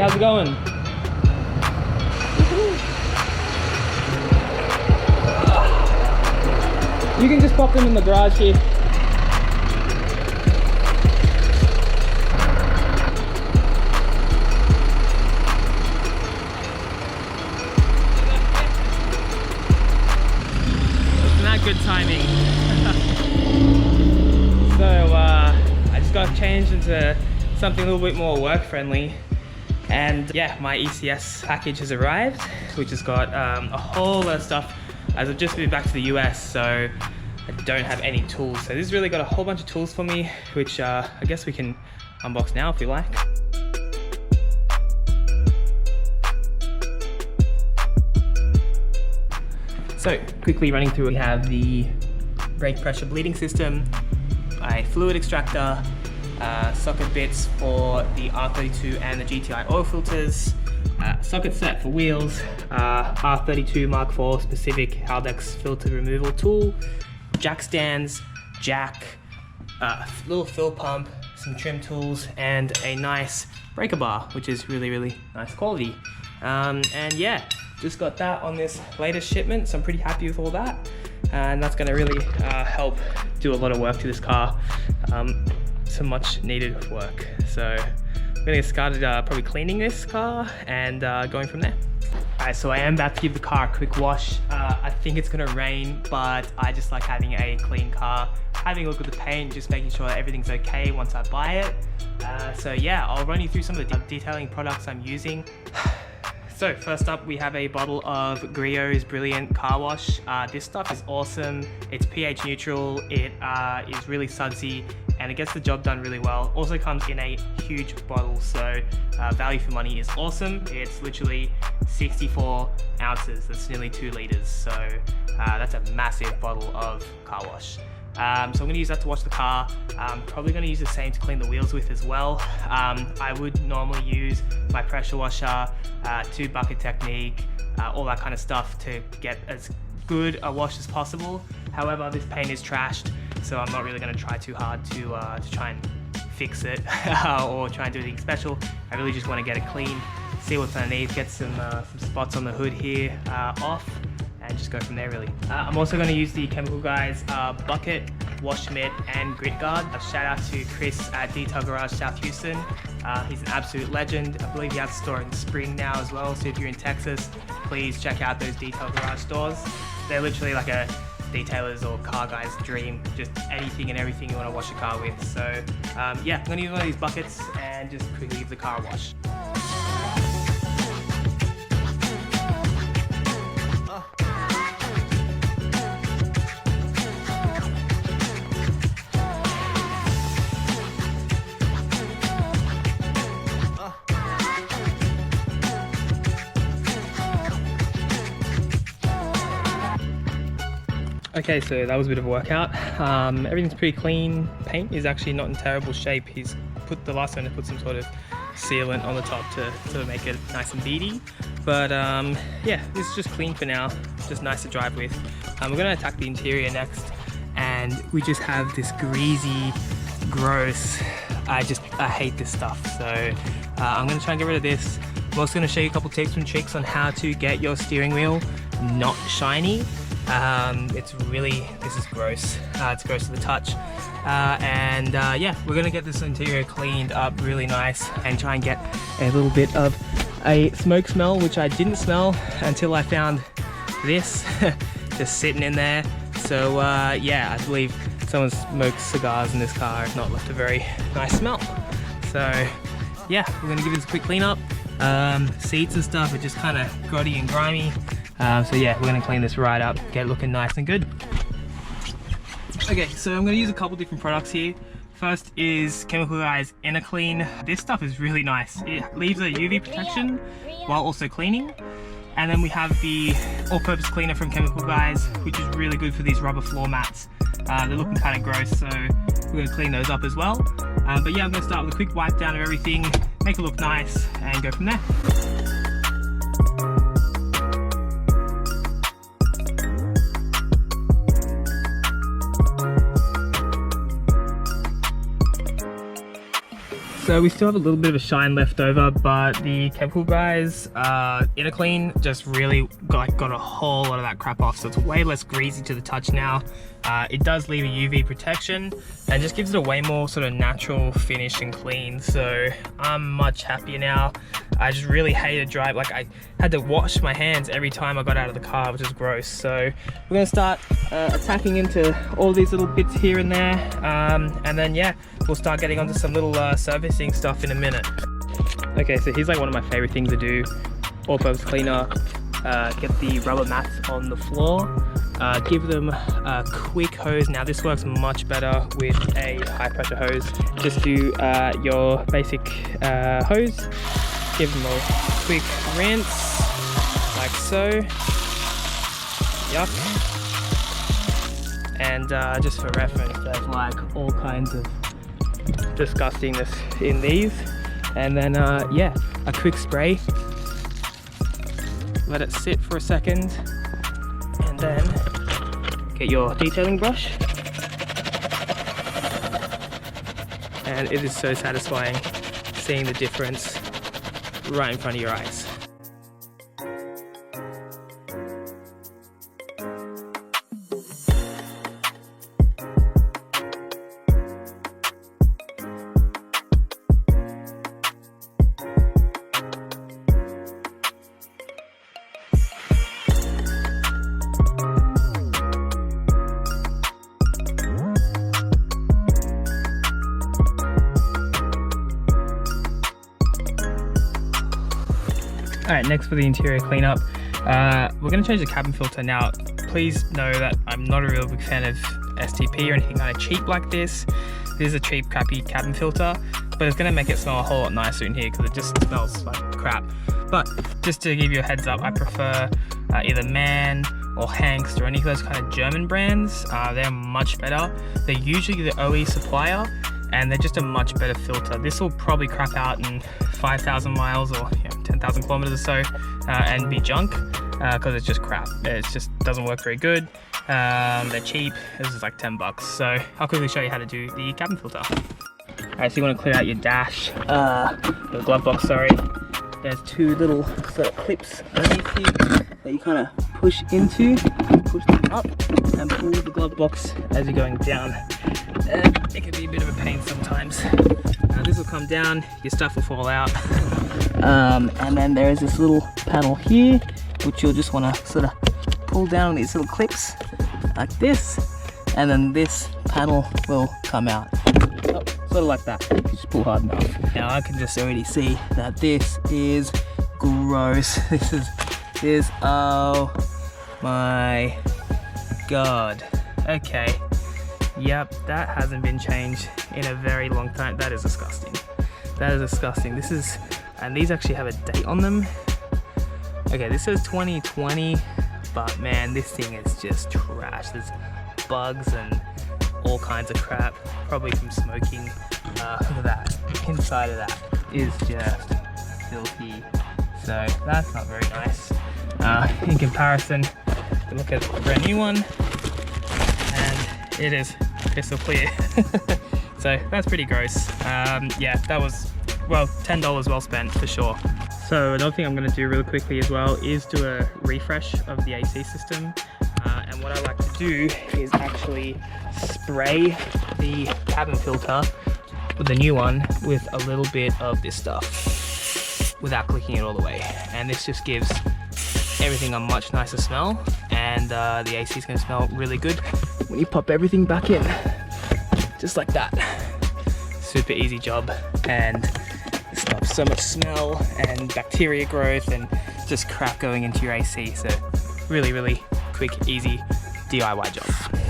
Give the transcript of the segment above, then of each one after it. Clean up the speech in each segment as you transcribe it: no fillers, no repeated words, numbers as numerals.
how's it going? You can just pop them in the garage here. Wasn't that good timing? So I just got changed into something a little bit more work friendly. And yeah, my ECS package has arrived, which has got a whole lot of stuff, as I've just moved back to the US, so I don't have any tools. So this has really got a whole bunch of tools for me, which I guess we can unbox now if we like. So quickly running through, we have the brake pressure bleeding system, a fluid extractor, socket bits for the R32 and the GTI oil filters, socket set for wheels, R32 Mark IV specific Haldex filter removal tool, jack stands, jack, little fill pump, some trim tools, and a nice breaker bar, which is really nice quality. And yeah, just got that on this latest shipment, so I'm pretty happy with all that. And that's gonna really help do a lot of work to this car. Some much needed work. So I'm gonna get started probably cleaning this car and going from there. Alright, so I am about to give the car a quick wash. I think it's gonna rain, but I just like having a clean car. Having a look at the paint, just making sure that everything's okay once I buy it. So yeah, I'll run you through some of the detailing products I'm using. So first up, we have a bottle of Griots Brilliant Car Wash. This stuff is awesome. It's pH neutral, it is really sudsy, and it gets the job done really well. Also comes in a huge bottle, so value for money is awesome. It's literally 64 ounces, that's nearly 2 liters. So that's a massive bottle of car wash. So I'm going to use that to wash the car. I'm probably going to use the same to clean the wheels with as well. I would normally use my pressure washer, 2-bucket technique, all that kind of stuff to get as good a wash as possible. However, this paint is trashed, so I'm not really going to try too hard to try and fix it or try and do anything special. I really just want to get it clean, see what's underneath, get some spots on the hood here off, and just go from there really. I'm also going to use the Chemical Guys bucket, wash mitt, and grit guard. A shout out to Chris at Griots Garage South Houston. He's an absolute legend. I believe he has a store in Spring now as well, so if you're in Texas, please check out those Griots Garage stores. They're literally like a detailer's or car guy's dream, just anything and everything you want to wash your car with. So yeah, I'm going to use one of these buckets and just quickly give the car a wash. Okay, so that was a bit of a workout. Everything's pretty clean. Paint is actually not in terrible shape. He's put the last one to put some sort of sealant on the top to make it nice and beady. But yeah, this is just clean for now. Just nice to drive with. We're gonna attack the interior next, and we just have this greasy, gross. I hate this stuff. So I'm gonna try and get rid of this. I'm also gonna show you a couple tips and tricks on how to get your steering wheel not shiny. This is gross. It's gross to the touch. Yeah, we're gonna get this interior cleaned up really nice and try and get a little bit of a smoke smell, which I didn't smell until I found this just sitting in there. So yeah, I believe someone smoked cigars in this car, if not left a very nice smell. So yeah, we're gonna give this a quick clean up. Seats and stuff are just kind of grotty and grimy. So yeah, we're gonna clean this right up, get it looking nice and good. Okay, so I'm gonna use a couple different products here. First is Chemical Guys Inner Clean. This stuff is really nice. It leaves a UV protection while also cleaning. And then we have the all-purpose cleaner from Chemical Guys, which is really good for these rubber floor mats. They're looking kind of gross, so we're gonna clean those up as well. But yeah, I'm gonna start with a quick wipe down of everything, make it look nice, and go from there. So we still have a little bit of a shine left over, but the Chemical Guys inner clean just really got a whole lot of that crap off, so it's way less greasy to the touch now. It does leave a UV protection and just gives it a way more sort of natural finish and clean, so I'm much happier now. I just really hated drive, like I had to wash my hands every time I got out of the car, which is gross. So we're gonna start attacking into all these little bits here and there, and then yeah, we'll start getting onto some little servicing stuff in a minute. Okay, so here's like one of my favorite things to do: all-purpose cleaner. Get the rubber mats on the floor, give them a quick hose. Now this works much better with a high pressure hose. Just do your basic hose, give them a quick rinse like so. Yup. And just for reference, there's like all kinds of disgustingness in these. And then yeah, a quick spray. Let it sit for a second, and then get your detailing brush. And it is so satisfying seeing the difference right in front of your eyes. Alright, next for the interior cleanup, we're going to change the cabin filter. Now, please know that I'm not a real big fan of STP or anything kind of cheap like this. This is a cheap, crappy cabin filter, but it's going to make it smell a whole lot nicer in here because it just smells like crap. But just to give you a heads up, I prefer either Man or Hank's or any of those kind of German brands. They're much better. They're usually the OE supplier, and they're just a much better filter. This will probably crap out in 5,000 miles or 10,000 kilometers or so and be junk because it's just crap. It just doesn't work very good. They're cheap. This is like 10 bucks. So I'll quickly show you how to do the cabin filter. Alright, so you want to clear out your dash, the glove box, sorry. There's two little sort of clips underneath you that you kind of push into, push them up and pull the glove box as you're going down. It can be a bit of a pain sometimes. This will come down, your stuff will fall out. And then there is this little panel here, which you'll just want to sort of pull down on these little clips like this, and then this panel will come out. Oh, sort of like that, if you just pull hard enough. Now I can just already see that this is gross. This is, oh my god. Okay. Yep, that hasn't been changed in a very long time. That is disgusting. That is disgusting. This is, and these actually have a date on them. Okay, this says 2020, but man, this thing is just trash. There's bugs and all kinds of crap, probably from smoking. Look at that. Inside of that is just filthy. So that's not very nice. In comparison, look at the brand new one, and it is crystal clear. So that's pretty gross. Yeah, that was, well, $10 well spent for sure. So another thing I'm going to do really quickly as well is do a refresh of the AC system. And what I like to do is actually spray the cabin filter with the new one with a little bit of this stuff without clicking it all the way. And this just gives everything a much nicer smell, and the AC is going to smell really good when you pop everything back in, just like that. Super easy job, and it stops so much smell and bacteria growth and just crap going into your AC. So really, really quick, easy DIY job.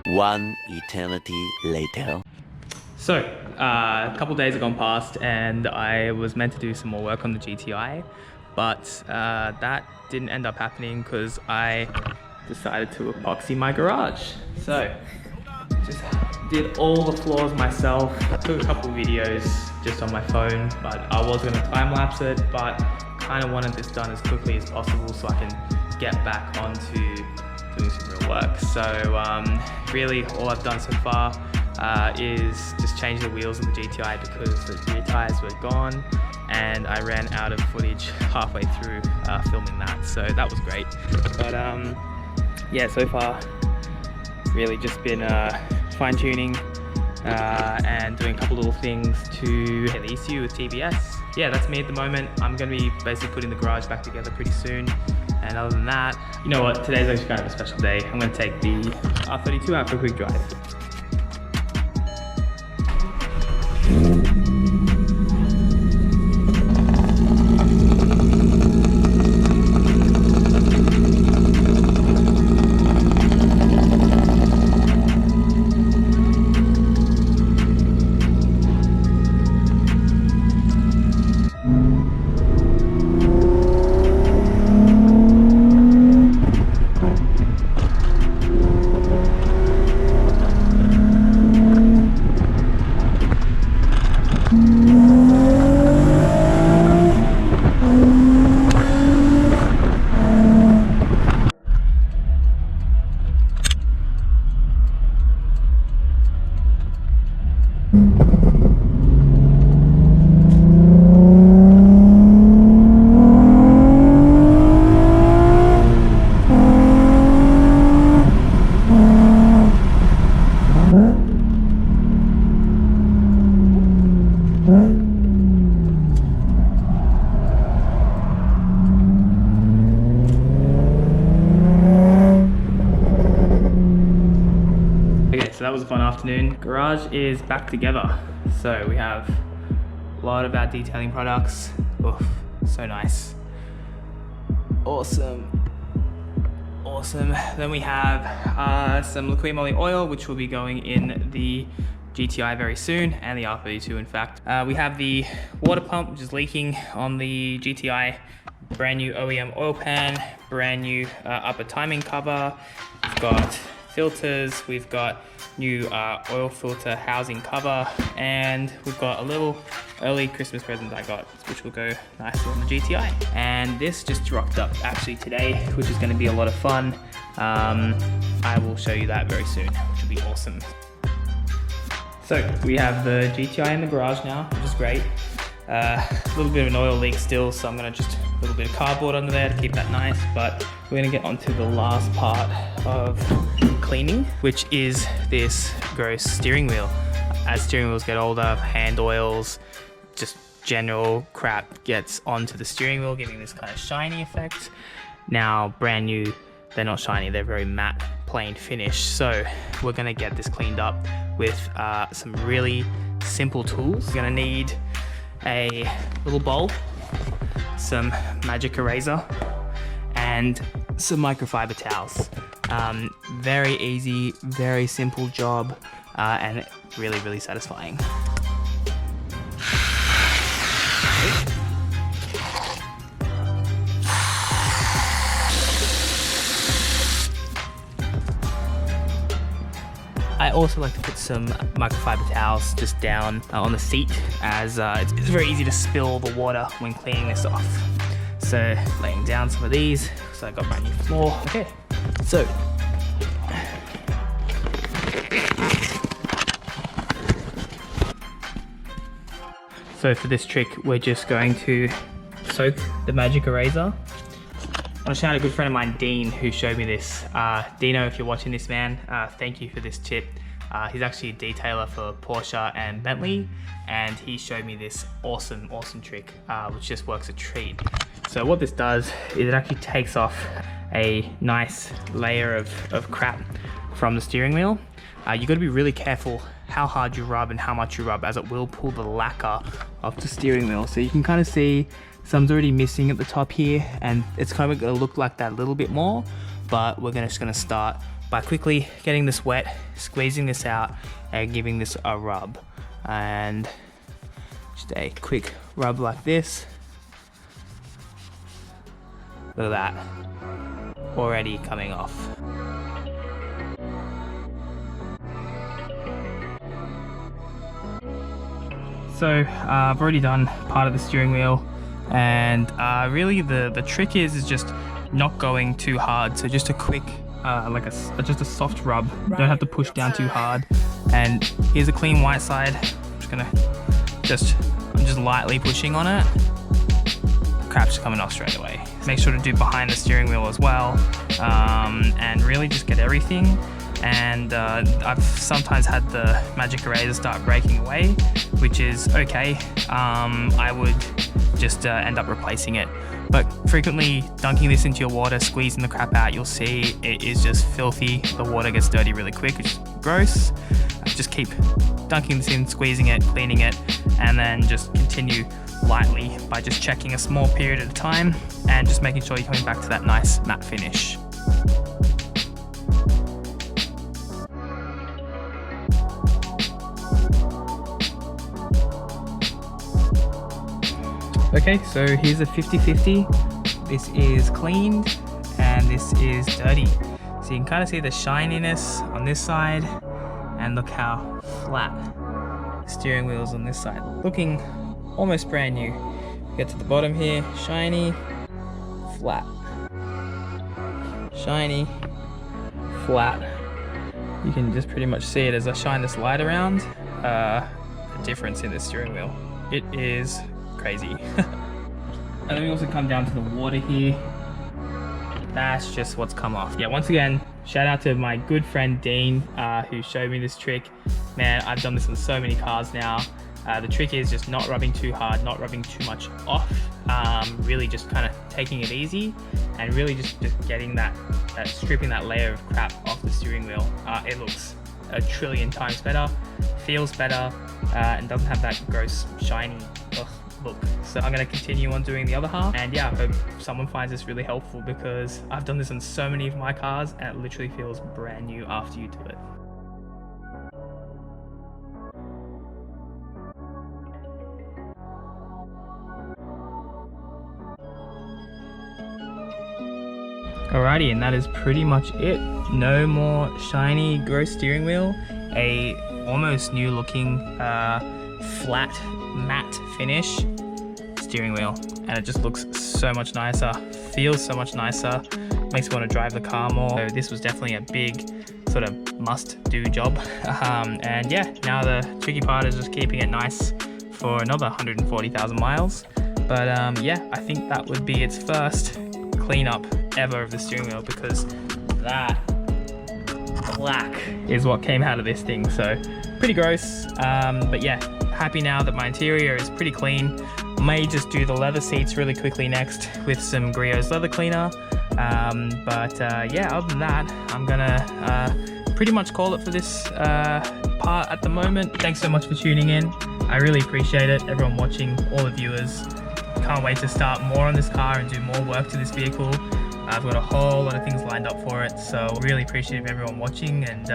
One eternity later. So, a couple days have gone past and I was meant to do some more work on the GTI, but that didn't end up happening because I decided to epoxy my garage. So, just did all the floors myself, took a couple videos just on my phone, but I was going to time lapse it, but kind of wanted this done as quickly as possible so I can get back onto doing some real work. So really all I've done so far is just change the wheels of the GTI because the rear tires were gone and I ran out of footage halfway through filming that, so that was great. But yeah, so far really just been fine-tuning and doing a couple little things to the ECU with TBS. Yeah, that's me at the moment. I'm going to be basically putting the garage back together pretty soon. And other than that, you know what, today's actually kind of a special day. I'm going to take the R32 out for a quick drive. So that was a fun afternoon. Garage is back together. So we have a lot of our detailing products. Oof, so nice. Awesome. Awesome. Then we have some liquid moly oil, which will be going in the GTI very soon, and the R32 in fact. We have the water pump, which is leaking on the GTI. Brand new OEM oil pan, brand new upper timing cover. We've got filters, we've got new oil filter housing cover, and we've got a little early Christmas present I got, which will go nicely on the GTI. And this just rocked up actually today, which is going to be a lot of fun. I will show you that very soon, which will be awesome. So we have the GTI in the garage now, which is great. A little bit of an oil leak still, so I'm going to just a little bit of cardboard under there to keep that nice, but we're going to get onto the last part of cleaning, which is this gross steering wheel. As steering wheels get older, hand oils, just general crap gets onto the steering wheel, giving this kind of shiny effect. Now brand new, they're not shiny, they're very matte, plain finish. So we're going to get this cleaned up with some really simple tools. We're going to need a little bowl, some magic eraser, and some microfiber towels. Very easy, very simple job, and really, really satisfying. I also like to put some microfiber towels just down on the seat, as it's very easy to spill the water when cleaning this off. So laying down some of these, so I got my new floor. Okay, so for this trick, we're just going to soak the magic eraser. I want to shout out a good friend of mine, Dean, who showed me this. Dino, if you're watching this, man, thank you for this tip. He's actually a detailer for Porsche and Bentley, and he showed me this awesome trick, which just works a treat. So what this does is it actually takes off a nice layer of crap from the steering wheel. You got to be really careful how hard you rub and how much you rub, as it will pull the lacquer off the steering wheel. So you can kind of see some's already missing at the top here, and it's kind of going to look like that a little bit more, but we're just going to start by quickly getting this wet, squeezing this out, and giving this a rub. and just a quick rub like this. Look at that, already coming off. So I've already done part of the steering wheel, and really the trick is just not going too hard. So just a quick just a soft rub. You don't have to push down too hard. And here's a clean white side. I'm just lightly pushing on it. Crap's coming off straight away. Make sure to do behind the steering wheel as well, and really just get everything. And I've sometimes had the magic eraser start breaking away, which is okay. I would just end up replacing it. But frequently dunking this into your water, squeezing the crap out, you'll see it is just filthy. The water gets dirty really quick, which is gross. Just keep dunking this in, squeezing it, cleaning it, and then just continue lightly by just checking a small period at a time and just making sure you're coming back to that nice matte finish. Okay, so here's a 50-50. This is cleaned and this is dirty. So you can kind of see the shininess on this side, and look how flat the steering wheel's on this side. Looking almost brand new. Get to the bottom here, shiny, flat. Shiny, flat. You can just pretty much see it as I shine this light around, the difference in the steering wheel. It is crazy. And then we also come down to the water here. That's just what's come off. Yeah, once again, shout out to my good friend Dean, who showed me this trick. Man, I've done this on so many cars now. The trick is just not rubbing too hard, not rubbing too much off. Really just kind of taking it easy and really just getting that stripping that layer of crap off the steering wheel. It looks a trillion times better, feels better, and doesn't have that gross shiny look. So I'm going to continue on doing the other half, and yeah, I hope someone finds this really helpful, because I've done this on so many of my cars and it literally feels brand new after you do it. Alrighty, and that is pretty much it. No more shiny, gross steering wheel. A almost new looking flat matte finish steering wheel, and it just looks so much nicer, feels so much nicer, makes me want to drive the car more. So this was definitely a big sort of must do job. And yeah, now the tricky part is just keeping it nice for another 140,000 miles. But yeah, I think that would be its first cleanup ever of the steering wheel, because that black is what came out of this thing. So pretty gross, but yeah, happy now that my interior is pretty clean. May just do the leather seats really quickly next with some Griots leather cleaner. Yeah, other than that, I'm gonna pretty much call it for this part at the moment. Thanks so much for tuning in. I really appreciate it, everyone watching, all the viewers. Can't wait to start more on this car and do more work to this vehicle. I've got a whole lot of things lined up for it, so really appreciate everyone watching and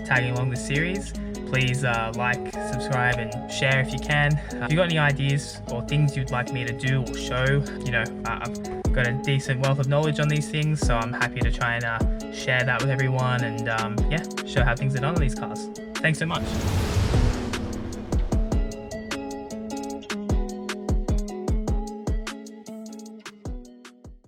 tagging along this series. Please like, subscribe, and share if you can. If you've got any ideas or things you'd like me to do or show, you know, I've got a decent wealth of knowledge on these things, so I'm happy to try and share that with everyone and yeah, show how things are done on these cars. Thanks so much.